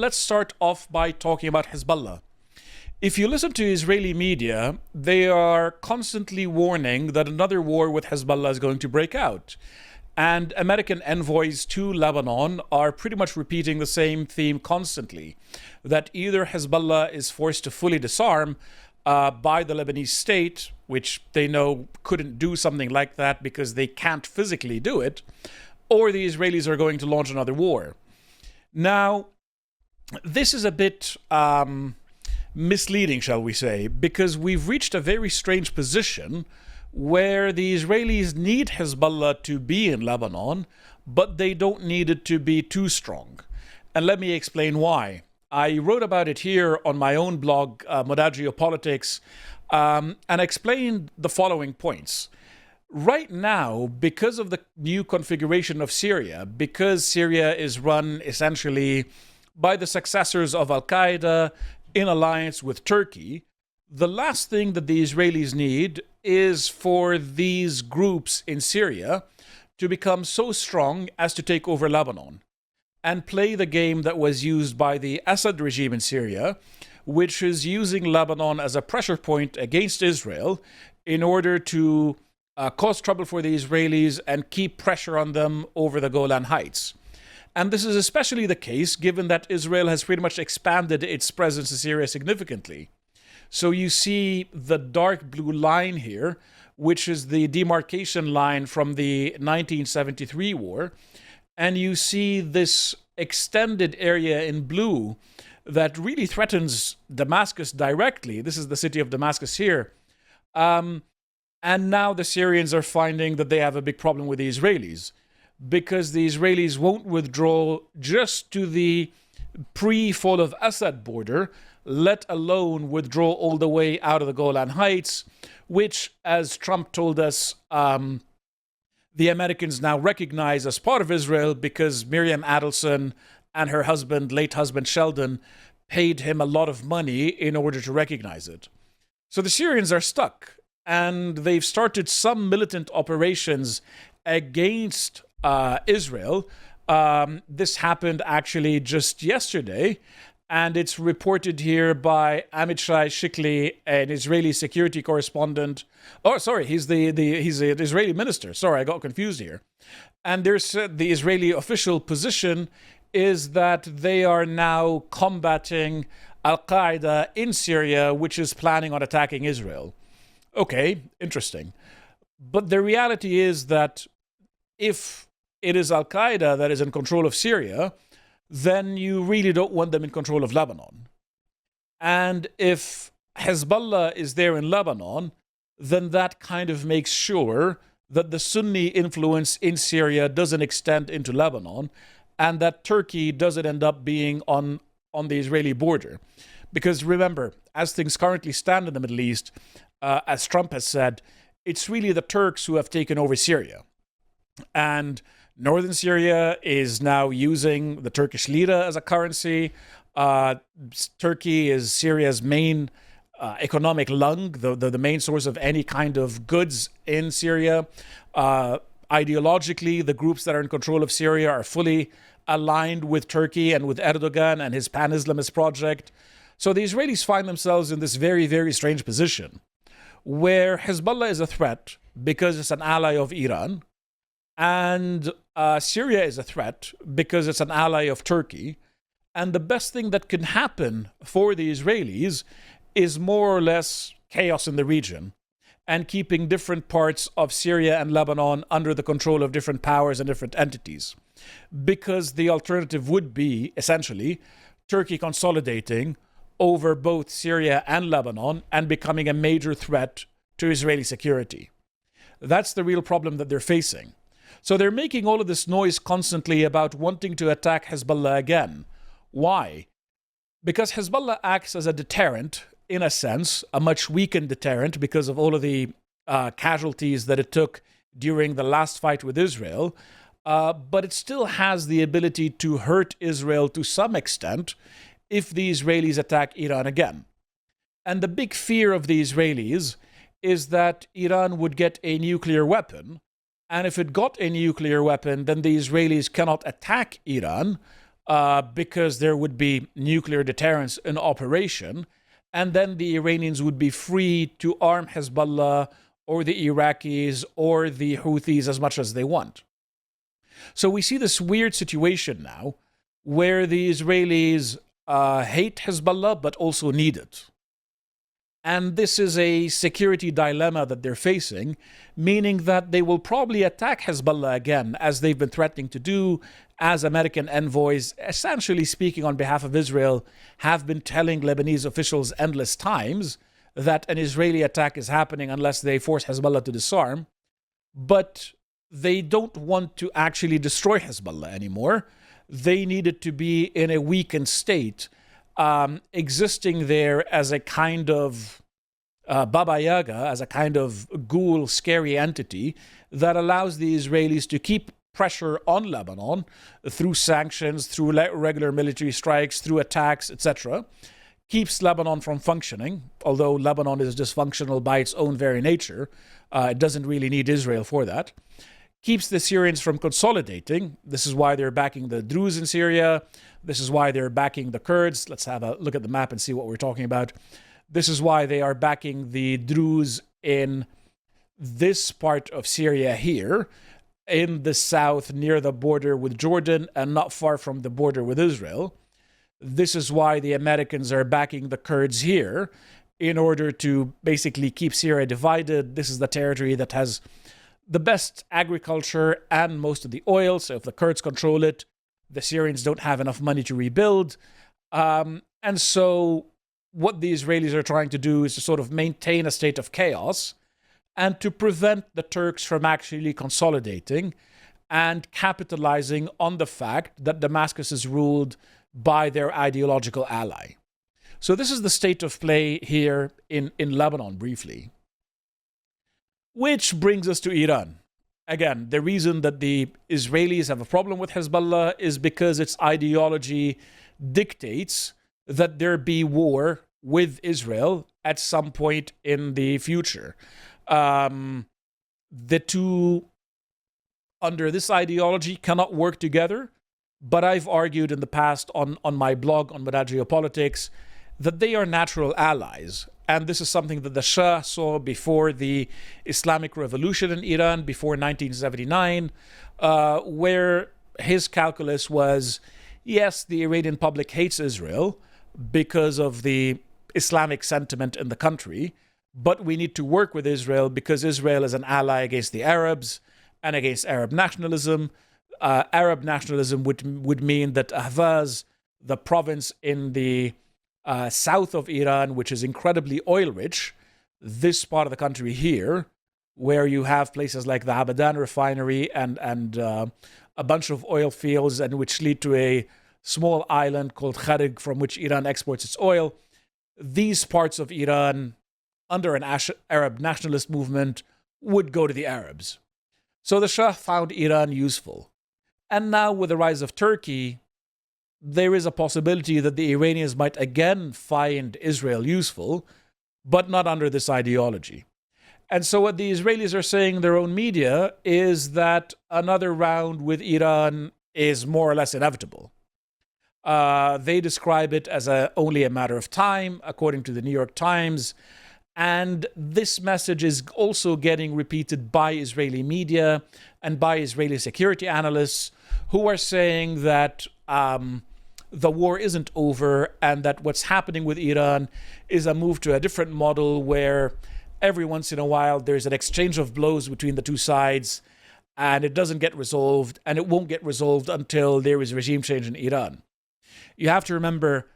let's start off by talking about Hezbollah. If you listen to Israeli media, they are constantly warning that another war with Hezbollah is going to break out. And American envoys to Lebanon are pretty much repeating the same theme constantly, that either Hezbollah is forced to fully disarm by the Lebanese state, which they know couldn't do something like that because they can't physically do it, or the Israelis are going to launch another war. Now, this is a bit misleading, shall we say, because we've reached a very strange position where the Israelis need Hezbollah to be in Lebanon, but they don't need it to be too strong. And let me explain why. I wrote about it here on my own blog, Realpolitik, and explained the following points. Right now, because of the new configuration of Syria, because Syria is run essentially by the successors of Al-Qaeda in alliance with Turkey, the last thing that the Israelis need is for these groups in Syria to become so strong as to take over Lebanon and play the game that was used by the Assad regime in Syria, which is using Lebanon as a pressure point against Israel in order to cause trouble for the Israelis and keep pressure on them over the Golan Heights. And this is especially the case given that Israel has pretty much expanded its presence in Syria significantly. So you see the dark blue line here, which is the demarcation line from the 1973 war. And you see this extended area in blue that really threatens Damascus directly. This is the city of Damascus here. And now the Syrians are finding that they have a big problem with the Israelis because the Israelis won't withdraw just to the pre-fall of Assad border, let alone withdraw all the way out of the Golan Heights, which, as Trump told us, the Americans now recognize as part of Israel because Miriam Adelson and her husband, late husband Sheldon, paid him a lot of money in order to recognize it. So the Syrians are stuck, and they've started some militant operations against Israel. This happened actually just yesterday, and it's reported here by Amichai Shikli, an Israeli security correspondent. Oh, sorry, he's the Israeli minister. Sorry, I got confused here. And there's the Israeli official position is that they are now combating Al-Qaeda in Syria, which is planning on attacking Israel. Okay, interesting. But the reality is that if it is Al-Qaeda that is in control of Syria, then you really don't want them in control of Lebanon. And if Hezbollah is there in Lebanon, then that kind of makes sure that the Sunni influence in Syria doesn't extend into Lebanon and that Turkey doesn't end up being on the Israeli border. Because remember, as things currently stand in the Middle East, as Trump has said, it's really the Turks who have taken over Syria. And northern Syria is now using the Turkish lira as a currency. Turkey is Syria's main economic lung, the main source of any kind of goods in Syria. Ideologically, the groups that are in control of Syria are fully aligned with Turkey and with Erdogan and his pan-Islamist project. So the Israelis find themselves in this very, very strange position where Hezbollah is a threat because it's an ally of Iran, and Syria is a threat because it's an ally of Turkey. And the best thing that can happen for the Israelis is more or less chaos in the region and keeping different parts of Syria and Lebanon under the control of different powers and different entities. Because the alternative would be, essentially, Turkey consolidating over both Syria and Lebanon and becoming a major threat to Israeli security. That's the real problem that they're facing. So they're making all of this noise constantly about wanting to attack Hezbollah again. Why? Because Hezbollah acts as a deterrent, in a sense, a much weakened deterrent because of all of the casualties that it took during the last fight with Israel. But it still has the ability to hurt Israel to some extent if the Israelis attack Iran again. And the big fear of the Israelis is that Iran would get a nuclear weapon. And if it got a nuclear weapon, then the Israelis cannot attack Iran because there would be nuclear deterrence in operation, and then the Iranians would be free to arm Hezbollah or the Iraqis or the Houthis as much as they want. So we see this weird situation now where the Israelis hate Hezbollah but also need it. And this is a security dilemma that they're facing, meaning that they will probably attack Hezbollah again, as they've been threatening to do, as American envoys, essentially speaking on behalf of Israel, have been telling Lebanese officials endless times that an Israeli attack is happening unless they force Hezbollah to disarm. But they don't want to actually destroy Hezbollah anymore. They need it to be in a weakened state, existing there as a kind of Baba Yaga, as a kind of ghoul, scary entity that allows the Israelis to keep pressure on Lebanon through sanctions, through regular military strikes, through attacks, etc. Keeps Lebanon from functioning, although Lebanon is dysfunctional by its own very nature. It doesn't really need Israel for that. Keeps the Syrians from consolidating. This is why they're backing the Druze in Syria. This is why they're backing the Kurds. Let's have a look at the map and see what we're talking about. This is why they are backing the Druze in this part of Syria here, in the south near the border with Jordan and not far from the border with Israel. This is why the Americans are backing the Kurds here in order to basically keep Syria divided. This is the territory that has the best agriculture and most of the oil. So if the Kurds control it, the Syrians don't have enough money to rebuild. And so what the Israelis are trying to do is to sort of maintain a state of chaos and to prevent the Turks from actually consolidating and capitalizing on the fact that Damascus is ruled by their ideological ally. So this is the state of play here in Lebanon, briefly. Which brings us to Iran. Again, the reason that the Israelis have a problem with Hezbollah is because its ideology dictates that there be war with Israel at some point in the future. The two, under this ideology, cannot work together, but I've argued in the past on my blog on Realpolitik that they are natural allies. And this is something that the Shah saw before the Islamic Revolution in Iran, before 1979, where his calculus was, yes, the Iranian public hates Israel because of the Islamic sentiment in the country, but we need to work with Israel because Israel is an ally against the Arabs and against Arab nationalism. Arab nationalism would mean that Ahvaz, the province in the south of Iran, which is incredibly oil-rich, this part of the country here, where you have places like the Abadan refinery and a bunch of oil fields, and which lead to a small island called Kharig, from which Iran exports its oil. These parts of Iran, under an Arab nationalist movement, would go to the Arabs. So the Shah found Iran useful. And now with the rise of Turkey, there is a possibility that the Iranians might again find Israel useful, but not under this ideology. And so what the Israelis are saying in their own media is that another round with Iran is more or less inevitable. They describe it as only a matter of time, according to the New York Times. And this message is also getting repeated by Israeli media and by Israeli security analysts, who are saying that the war isn't over and that what's happening with Iran is a move to a different model where every once in a while there's an exchange of blows between the two sides and it doesn't get resolved, and it won't get resolved until there is regime change in Iran. You have to remember,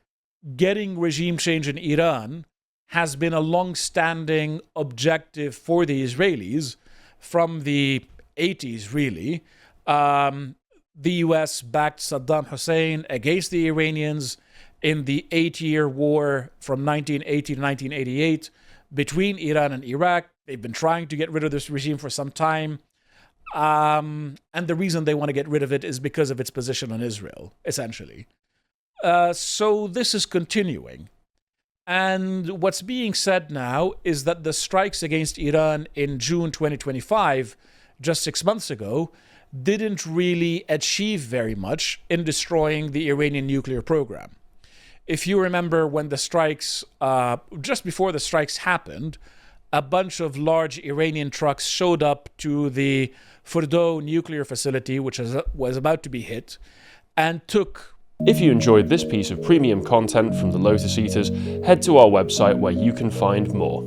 getting regime change in Iran has been a long-standing objective for the Israelis from the 80s, really. The US backed Saddam Hussein against the Iranians in the 8-year war from 1980 to 1988 between Iran and Iraq. They've been trying to get rid of this regime for some time. And the reason they want to get rid of it is because of its position on Israel, essentially. So this is continuing. And what's being said now is that the strikes against Iran in June 2025, just 6 months ago, didn't really achieve very much in destroying the Iranian nuclear program. If you remember when the strikes, just before the strikes happened, a bunch of large Iranian trucks showed up to the Fordow nuclear facility, which was about to be hit, and took. If you enjoyed this piece of premium content from the Lotus Eaters, head to our website where you can find more.